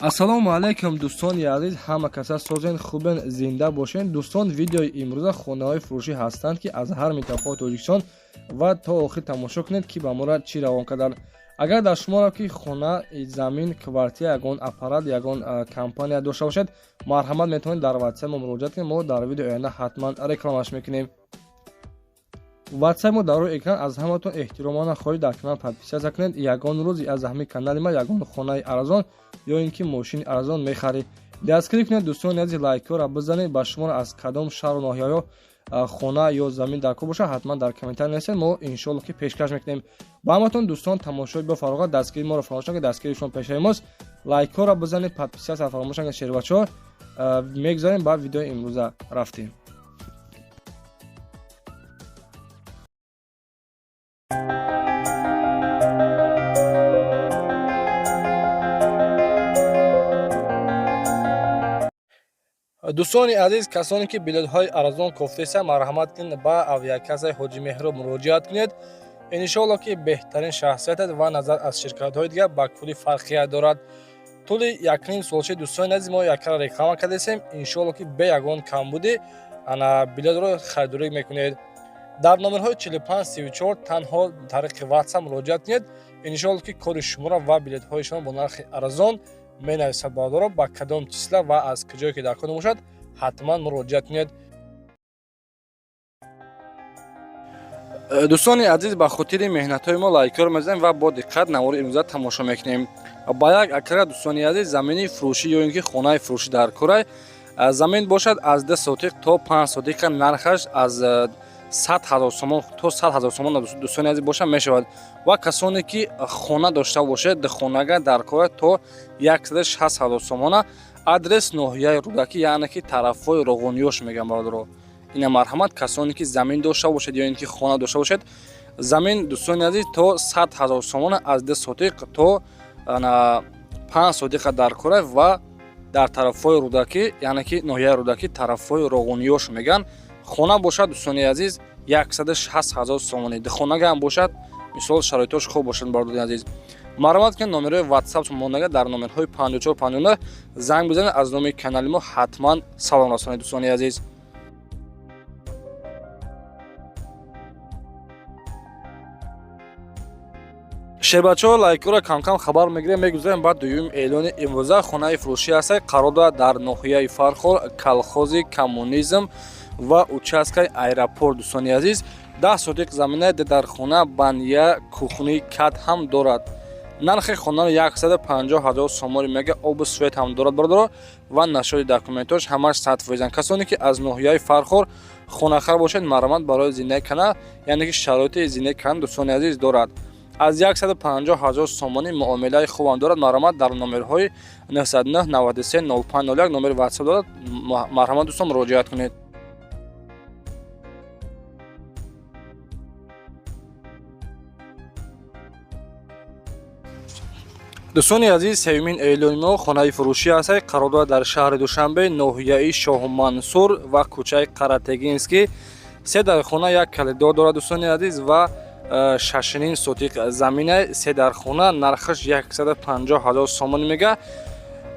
ассалому алайкум дӯстони азиз, ҳама каса созен хубен, зинда бошен. дӯстон, видеои имрӯза хонаҳои фурӯшӣ ҳастанд ки аз ҳар минтақаҳои Тоҷикистон ва то охир тамошо кунед ки ба моро чӣ равон карданд. агар дар шуморо ки хона, замин, квартира, ягон аппарат, ягон компания дошта бошед, марҳамат метавонед дар ватсап мо муроҷиат кунед. мо дар видеои оянда ҳатман рекламаш мекунем. ватсап мо дар рӯи экран. аз ҳаматон эҳтиромона хоҳиш дар канал подписатсия кунед. ягон рӯзи аз ҳамин канали ма ягон хонаи арзон ё ин ки мошини арзон мехаред, дастгирӣ кунед. дӯстони азиз, лайкҳоро бизанед. ба шуморо аз кадом шаҳру ноҳияҳо хона ё замин дар кор бошад, ҳатман дар комментар нависед. мо иншоалло ки пешкаш мекунем. ба ҳаматон дӯстон, тамошои бафароғат, дастгирии моро фаромӯш накунед. дастгирии шумо пешаи мост. лайкҳоро бизанед, подписатсия фаромӯш накунед. шербачаҳо мегзарем ба видеои имрӯза рафтем. дӯстони азиз, касоне ки билетҳои арзон кофтеса, марҳамат кунед ба авиакассаи Ҳоҷи Меҳроб муроҷиат кунед. иншоалло ки беҳтарин шахсиятед ва назар аз ширкатҳои дигар ба кулли фарқият дорад. тӯли 1.5 солчаи дӯстони азиз, мо яккара реклама кардесем. иншоалло ки бе ягон камбудӣ ана билетро харидорӣ мекунед. дар номерҳои 4534 танҳо тариқи ватсап муроҷиат кунед. иншоалло ки кори шуморо ва билетҳои шумо бо нархи арзон менависад. бардоро ба кадом числа ва аз куҷое ки дар кор бошад, ҳатман муроҷиат кунед. дӯстони азиз, ба хотири меҳнатҳои мо лайкҳоро мезанем ва бо диққат навори имрӯза тамошо мекунем. ба як акра дӯстони азиз, замини фурӯшӣ ё ин ки хонаи фурӯшӣ дар корай замин бошад аз 10 сотиқ то 5 сотиқа, нархаш аз 100,000 сомон то 100,000 сомон дӯстони азиз бошад мешавад. ва касоне ки хона дошта бошед, хонага дар корай то 160,000 сомона. адрес ноҳияи Рӯдакӣ, яъне ки тарафҳои Роғониёш мегам бародаро. ина марҳамат, касоне ки замин дошта бошед ё ин ки хона дошта бошед, замин дӯстони азиз то 100,000 сомона аз 10 сотиқ то 5 сотиқа дар корай ва дар тарафҳои Рӯдакӣ, яъне ки ноҳияи Рӯдакӣ, тарафҳои Роғониёш меган. хона бошад дӯстони азиз 160,000 сомонӣ. хонага ҳам бошад, мисол шароитош хуб бошад бардони азиз. марҳамат кунед, номерои ватсап монага дар номерҳои 5459 занг бизанед. аз номи канали мо ҳатман салом расонед дӯстони азиз. шербачаҳо, лайкҳоро кам-кам хабар мегирем. мегузарем ба дуюм эълони имрӯза. хонаи фурӯшӣ аст, қарор дорад дар ноҳияи Фархор, колхози Коммунизм ва участкаи аэропорт. дӯстони азиз, 10 сотиқ замина дар хона, баня, кухни, кат ҳам дорад. нархи хонаро 150,000 сомони мега. оби свет ҳам дорад бардоро ва нашоди документош ҳамаш 100%. касоне ки аз ноҳияи Фархор хонахар бошед, марҳамат барои зиндаи кана, яъне ки шароити зиндаи кана дӯстони азиз дорад. аз 150,000 сомонӣ муомилаи хубам дорад. марҳамат дар номерҳои 99 93 0501 номери ватсап дорад. марҳамат дӯстон, муроҷиат кунед. дӯстони азиз, сеюмин эълони мо хонаи фурӯшӣ аст, қарор дорад дар шаҳри Душанбе, ноҳияи Шоҳмансур ва кӯчаи Қаратегинский. се дар хона, як калидор дорад дӯстони азиз ва 6.5 сотиқ замина. се дар хона, нархаш 150,000 сомонӣ мега.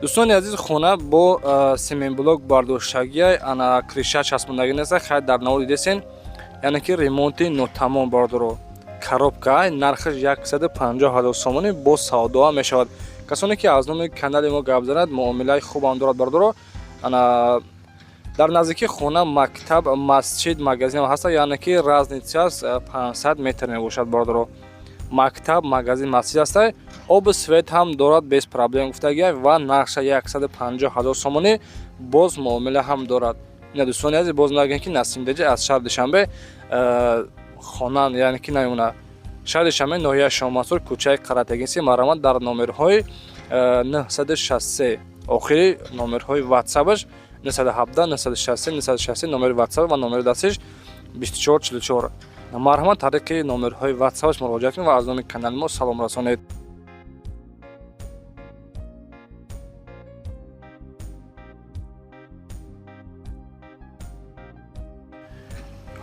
дӯстони азиз, хона бо сементблок бардоштагия, ана криша часпондаги нест, хай дар наводи десен, яъне ки ремонти нотамом бардоро. коробка нархаш 150,000 сомонӣ бо савдоа мешавад. касоне ки аз номи канали мо гап занад, муомилаи хубам дорад бардоро. ана дар наздики хона мактаб, масҷид, магазин ҳаст, яъне ки разницияш 500 метр мебошад бардоро. мактаб, магазин, масҷид аст. оби свет ҳам дорад без проблем гуфтагия ва нархша 150,000 сомонӣ, боз муомила ҳам дорад. ина дӯстони азиз, боз нагӯем ки Насимдеҷа аз шаҳри Душанбе хона, яъне ки намемона шаҳри Душанбе, ноҳияи Шоҳмансур, кӯчаи Қаратегинский. марҳамат дар номерҳои 963 охири номерҳои ватсапаш 917 963 963 номери ватсап ва номери дастиш 2444. марҳамат тариқи номерҳои ватсапаш муроҷиат кунед ва аз номи канали мо салом расонед.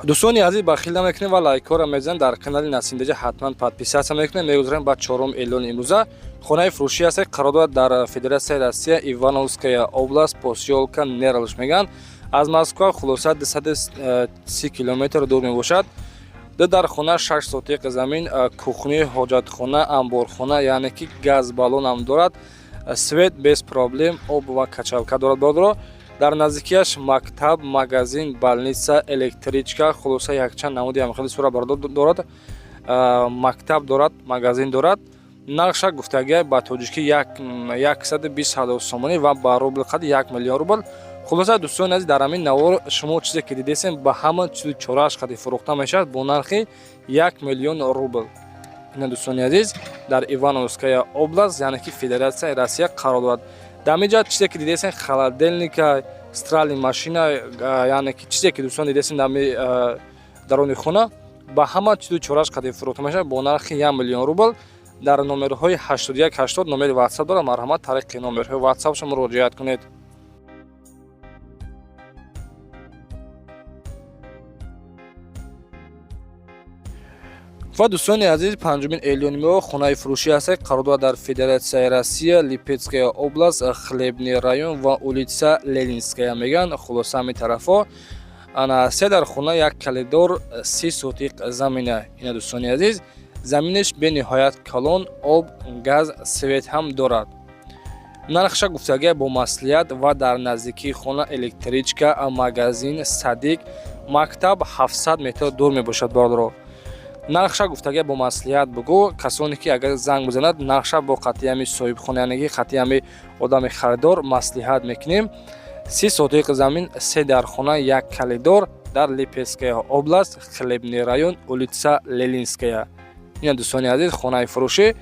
дӯстони азиз ба хила мекунем ва лайкора мезанед. дар канали Насимдежа ҳатман подписатсия мекунем. мегузарем ба 4 июли имрӯза хонаи фурӯшӣ аст қарор дар Федератсияи Россия Ивановская област посёлка Нералш меган. аз Москва хулоса 230 километр дур мебошад. дар хона 6 сотиқ замин, кухни, ҳоҷатхона, амборхона, яъне ки газ баллон ҳам дорад, свет без проблем, об ва качалка дорад бардро. дар наздикияш мактаб, магазин, больница, электричка, хулоса якчанд намуди ҳамхели сура бардор дорад. мактаб дорад, магазин дорад. нақша гуфтагия ба тоҷикӣ 120,000 сомонӣ ва ба рубл қадри 1 миллион рубл. хулоса дӯстони азиз, дар ҳамин навор шумо чизе ки дидесем ба ҳама чизи чораш қадри фурӯхта мешавад бо нархи 1 миллион рубл. ина дӯстони азиз дар Ивановская област, яъне ки Федератсияи Россия қарор дорад. дар ҳамин ҷо чизе ки дидесем холодильника, стиральни машина, яъне ки чизе ки дӯстон дидесем дарони хона ба ҳама чизи чораш қадри фурӯхта мешавад бо нархи 1 миллион рубл. дар номерҳои 8180 номери WhatsApp дорад. марҳамат тариқи номерҳои WhatsApp-шон муроҷиат кунед. ва дӯстони азиз, 5 июни моҳ хонаи фурӯшӣ аст қарор дорад дар Федератсияи Россия Липецкая област, Хлебный район ва улица Ленинская меган. хулоса ҳамин тарафҳо ана се дар хона як калидор 30 сотиқ замина. ина дӯстони азиз, заминаш бениҳоят калон, об, газ, свет ҳам дорад. нархша гуфтагия бо маслиҳат ва дар наздикии хона электричка, магазин, садиқ, мактаб 700 метр дур мебошад бардро. нархша гуфтагия бо маслиҳат бугӯ, касоне ки агар занг бизанад нархша бо қатъи ҳами соҳибхона, яъне қатъи ҳами одами харидор маслиҳат мекунем. 30 сотиқ замин, се дар хона, як калидор дар Липецкая област, Хлебный район, улица Ленинская. ина дӯстони азиз, хонаи фурӯшӣ.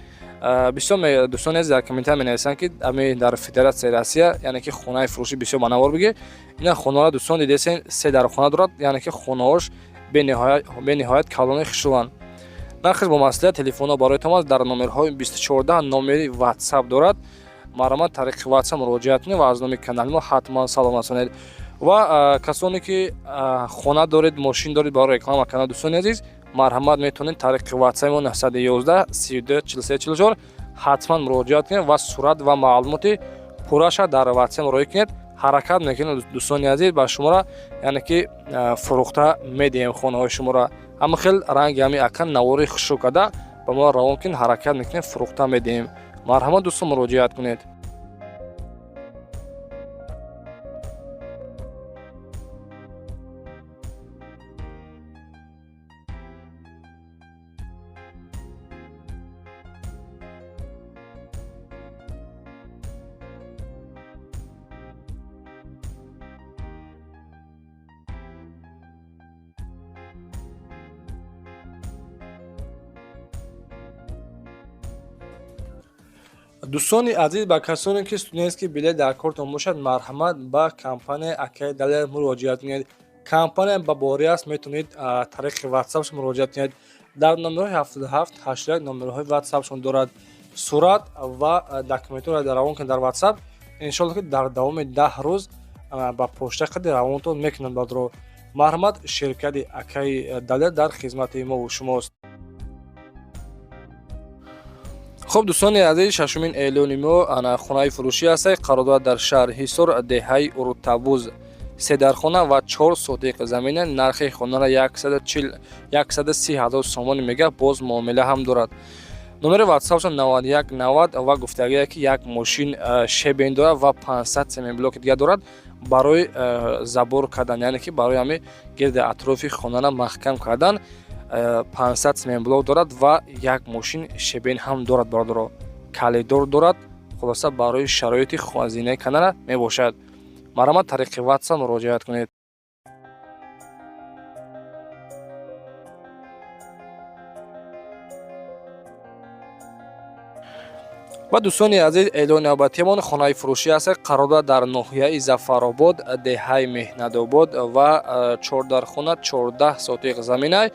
бисёр дӯстони азиз дар комментар менависанд ки ами дар Федератсияи Россия, яъне ки хонаи фурӯшӣ бисёр ба навор биги. ина хонаро дӯстон дидесен се дар хона дорад, яъне ки хонаҳош бениҳоят калони хушруванд. нархиш бо маслиҳат телефонҳо бароятон аст. дар номерҳои 214 номери WhatsApp дорад. марҳамат тариқи WhatsApp муроҷиат кунед ва аз номи канали мо ҳатман салом расонед. ва касоне ки хона доред, мошин доред, барои реклама канал дӯстони азиз, марҳамат метавонед тариқи WhatsApp мо 911 32 43 44 ҳатман муроҷиат кунед ва сурат ва маълумоти пурраша дар WhatsApp муроҷиат кунед. ҳаракат мекунед дӯстони азиз, ба шуморо яъне ки фурӯхта медиҳем хонаҳои шуморо. ҳама хел ранги ҳами акан навори хушрӯ карда ба мо равон кунед, ҳаракат мекунед, фурӯхта медиҳем. марҳамат дӯстон муроҷиат кунед. дӯстони азиз, ба касоне ки студентс ки билет дар кортон бошад, марҳамат ба компания Акай Далер муроҷиат кунед. компания ба бори аст, метавонед тариқи WhatsApp муроҷиат кунед. дар номерҳои 77 81 номерҳои WhatsApp-шон дорад. сурат ва документҳоро равон кунед дар WhatsApp. иншоалло ки дар давоми 10 рӯз ба почта қадри равонтон мекунанд бадро. марҳамат, ширкати Акай Далер дар хизмати мо ва шумост. хуб дӯстони азиз, 6 июли моҳ хонаи фурӯшӣ аст қарор дорад дар шаҳри Ҳисор, деҳаи Уртабуз. се дар хона ва 4 сотиқ замина. нархи хонаро 130,000 сомонӣ мегӯяд. боз муомила ҳам дорад. номери WhatsApp 9190 ва гуфтагия ки як мошин шебен дорад ва 500 семинблоки дига дорад барои забор кардан, яъне ки барои ҳами гирди атрофи хонаро маҳкам кардан. 500 семинблок дорад ва як мошин шебен ҳам дорад бардоро. калидор дорад. хулоса барои шароити хазинаи канара мебошад. марҳамат тариқи WhatsApp муроҷиат кунед. ва дӯстони азиз, эълони навбатиамон хонаи фурӯшӣ аст қарор дорад дар ноҳияи Зафаробод, деҳаи Меҳнатобод ва 4 дар хона 14 сотиқ замина.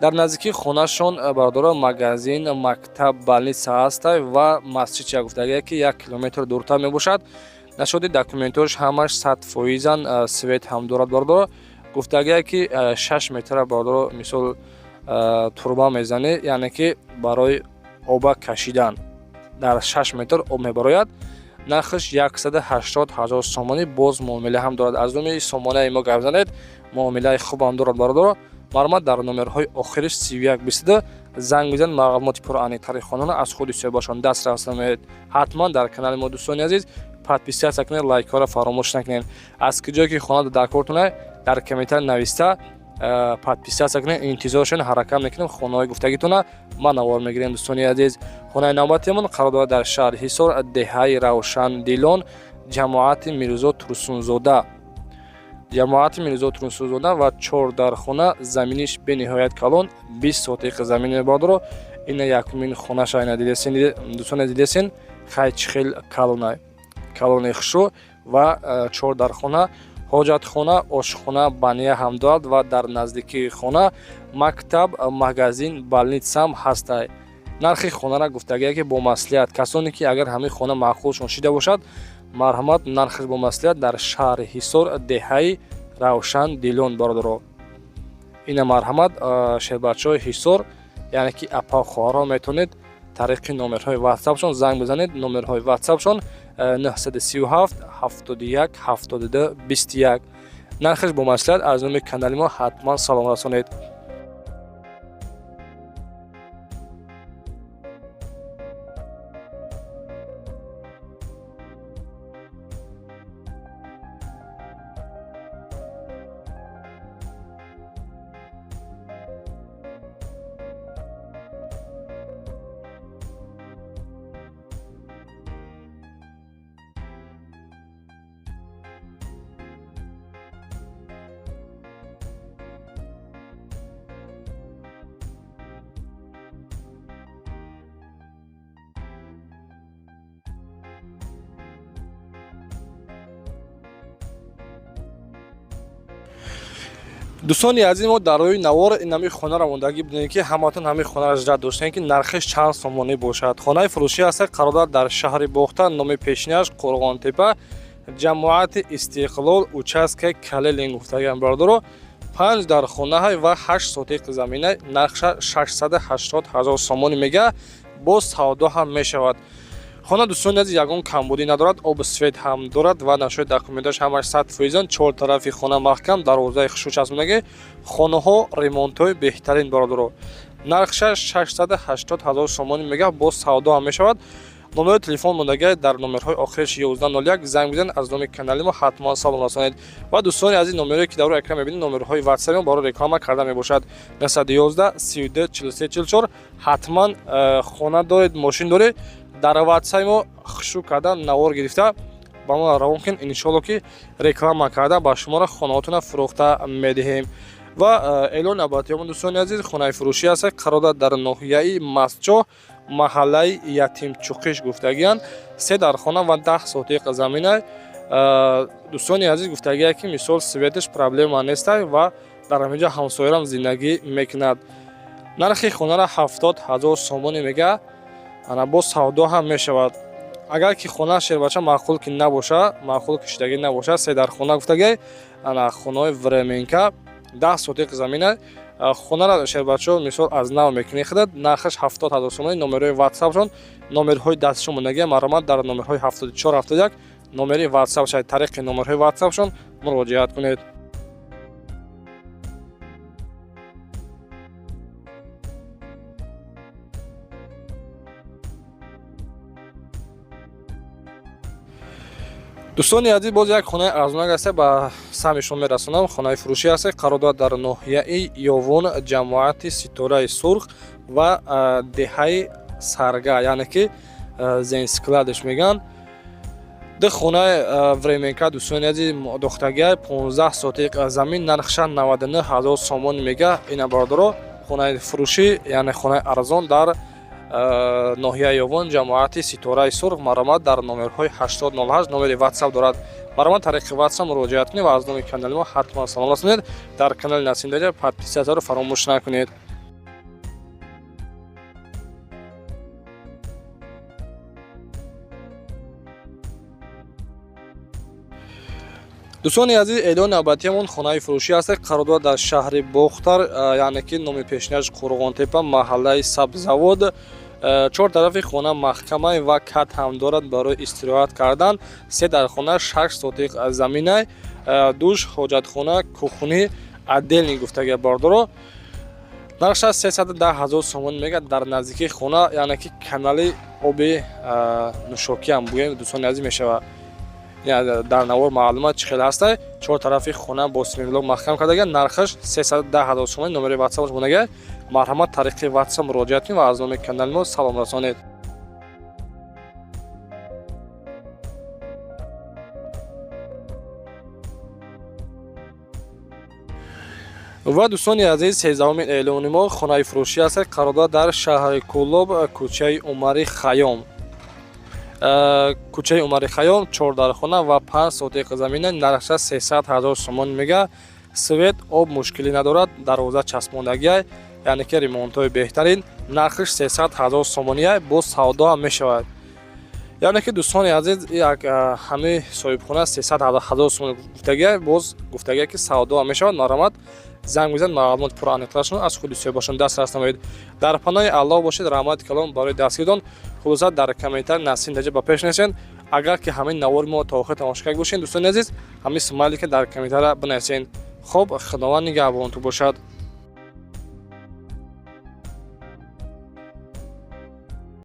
дар наздикии хонашон бардора магазин, мактаб, больница аст ва масҷид гуфтагия ки 1 километр дуртар мебошад. нашоди документҳош ҳамаш 100%, свет ҳам дорад бардора. гуфтагие ки 6 метра бордоро мисол турба мезанед, яъне ки барои оба кашидан дар 6 метр об мебарояд. нархаш 180 000 сомонӣ. боз муомила ҳам дорад. аз номи сомонаи мо гап занед, муомилаи хубам дорад бародаро. маълумот дар номерҳои охириш 3122 занг бизанед, маълумоти пурра аниқтари хонана аз худи суҳбатшон дастрас намоед. ҳатман дар канали мо дӯстони азиз подписатсия кунед, лайкҳоро фаромӯш накунед. аз куҷое ки хона дар кортунай дар комментарий нависта подписатсия кунед, интизор шунед, ҳаракат мекунем хонаҳои гуфтагитона ма навор мегирем. дӯстони азиз, хонаи навбатиамон қарор дорад дар шаҳри Ҳисор, деҳаи Равшандилон, ҷамоати Мирзо Турсунзода. ҷамоати Мирзо Турсунзода ва 4 дархона, заминиш бениҳоят калон, 20 сотиқ замини бодаро. ина якумин хонаша ина дидесин, дӯстони дидесин хайчхел калонай. калони хушо ва 4 дархона, ҳоҷатхона, ошхона, бания ҳам дорад ва дар наздикии хона мактаб, магазин, балнитсам ҳастай. нархи хонара гуфтагие ки бо маслиҳат касоне ки агар ҳамин хона маъқулшон шида бошад, марҳамат нархаш бо маслиҳат дар шаҳри Ҳисор, деҳаи Равшандилон бародаро. ина марҳамат шеҳрбачаҳои Ҳисор, яъне ки апа хоҳарро метавонед тариқи номерҳои ватсапшон занг бизанед. номерҳои ватсапшон 937 71 72 21. нархаш бо маслиҳат. аз номи канали мо ҳатман салом расонед. дӯстони азиз, мо дар рӯи навор инами хонаро мондагӣ бидонем ки ҳаматон ҳамин хонаро ҷад доштем ки нархаш чанд сомонӣ бошад. хонаи фурӯшӣ аст, қарор дорад дар шаҳри Бохта, номи пешниаш Қурғонтепа, ҷамоати Истиқлол, участкаи Калелин гуфтагиам бародаро. 5 дархонаҳай ва 8 сотиқ заминай. нархша 680 000 сомонӣ мега, боз савдо ҳам мешавад. хона дӯстони азиз ягон камбудӣ надорад, об свет ҳам дорад ва нашои документаш ҳамаш 100%. чор тарафи хона маҳкам, дарвозаи хушӯ часпондагӣ, хонаҳо ремонтҳои беҳтарин бародаро. нархша 680 000 сомонӣ мега, боз савдо ҳам мешавад. номери телефон мондагӣ дар номерҳои охириш 1101 занг бизанед. аз номи канали мо ҳатман салом расонед. ва дӯстони азиз, номерҳое ки дар рӯи экран мебинед номерҳои ватсапи мо барои реклама карда мебошад. 911 32 43 44. ҳатман хона доред, мошин доред, дар ватсапи мо хушӯ карда навор гирифта ба мо равон кунед, иншоалло ки реклама карда ба шуморо хонаҳотона фурӯхта медиҳем. ва эълони навбатиамон дӯстони азиз, хонаи фурӯшӣ аст, қарор дорад дар ноҳияи Мастчоҳ, маҳаллаи Ятимчуқиш гуфтагианд. 3 дархона ва 10 сотиқ замина. дӯстони азиз, гуфтагие ки мисол светаш проблема нестай ва дар ҳаминҷо ҳамсоярам зиндагӣ мекунад. нархи хонара 70 000 сомонӣ мега, ана бо савдо ҳам мешавад. агар ки хона шеҳрбача маъқул ки набоша, маъқул кишидагӣ набоша, 3 дархона гуфтагӣ, ана хонаи временка 10 сотиқ замина. хонара шеҳрбачаҳо мисол аз нав мекунӣ хидад. нархаш 70 000 сомонӣ. номерҳои ватсапшон, номерҳои дастишон мондагӣ маълумот дар номерҳои 7471 номери ватсапша, тариқи номерҳои ватсапшон муроҷиат кунед. дӯстони азиз, боз як хонаи арзонак аст, ба сами шумо мерасонам. хонаи фурӯшӣ аст, қарор дорад дар ноҳияи Ёвон, ҷамоати Ситораи Сурх ва деҳаи Сарга, яъне ки Зенскладеш меган. ду хонаи временка дӯстони азиз дохтагиай 15 сотиқ замин, нархша 99 000 сомон мега. ина бародаро хонаи фурӯшӣ, яъне хонаи арзон дар ноҳияи Ёвон, ҷамоати Ситораи Сурх. маълумот дар номерҳои 8008 номери ватсап дорад. маълумот тариқи ватсап муроҷиат кунед ва аз номи канали мо ҳатман салом расонед. дар канали Насим Даҷа подписатсияро фаромӯш накунед. дӯстони азиз, эълони навбатиамон хонаи фурӯшӣ аст. Қарордор дар шаҳри Бохтар, яъне ки номи пешниҳаш Қурғонтепа, маҳаллаи Сабзавод. чор тарафи хона маҳкамаи ва кат ҳам дорад барои истироҳат кардан. 3 дар хона 6 сотиқ заминай, душ, ҳоҷатхона, кухни отдельни гуфтагия бардоро. нархша 310,000 сомон мегӯяд. Дар наздикии хона, яъне ки канали оби нӯшокиам бугем дӯстони азиз мешавад. дар навор маълумот чӣ хел ҳастай. Чор тарафи хона бо симинблок маҳкам кардагия. нархаш 310,000 сомон. номери ватсапаш монагия. марҳамат, тариқи ватсап муроҷиат кунед ва аз номи канали мо салом расонед. ва дӯстони азиз, 13-умин эълони мо хонаи фурӯшӣ аст. қарордор дар шаҳри Кӯлоб, кӯчаи Умари Хаём. кӯчаи Умари Хаём, 4 дар хона ва 5 сотиқ замина. нархша 300,000 сомон мега. свет, об мушкилӣ надорад. дарвоза часпондагия, яъне ки ремонтҳои беҳтарин. нархаш 300,000 сомония, боз савдо ҳам мешавад. яъне ки дӯстони азиз, як ҳамаи соҳибхона 300,000 сомон гуфтагия, боз гуфтагия ки савдо ҳам мешавад. марҳамат, занг бизанед, маълумот пурра аниқташон аз худи соҳибашон дастрас намоед. дар паноҳи Аллоҳ бошед. раҳмати калом барои дастгиридон. хулоса дар комментар насин даҷа ба пеш несен. агар ки ҳамаи навори мо то охир тамошо кард бошед, дӯстони азиз, ҳамаи смайлике дар комментара бинависен. хуб, худованд нигаҳбонтон бошад.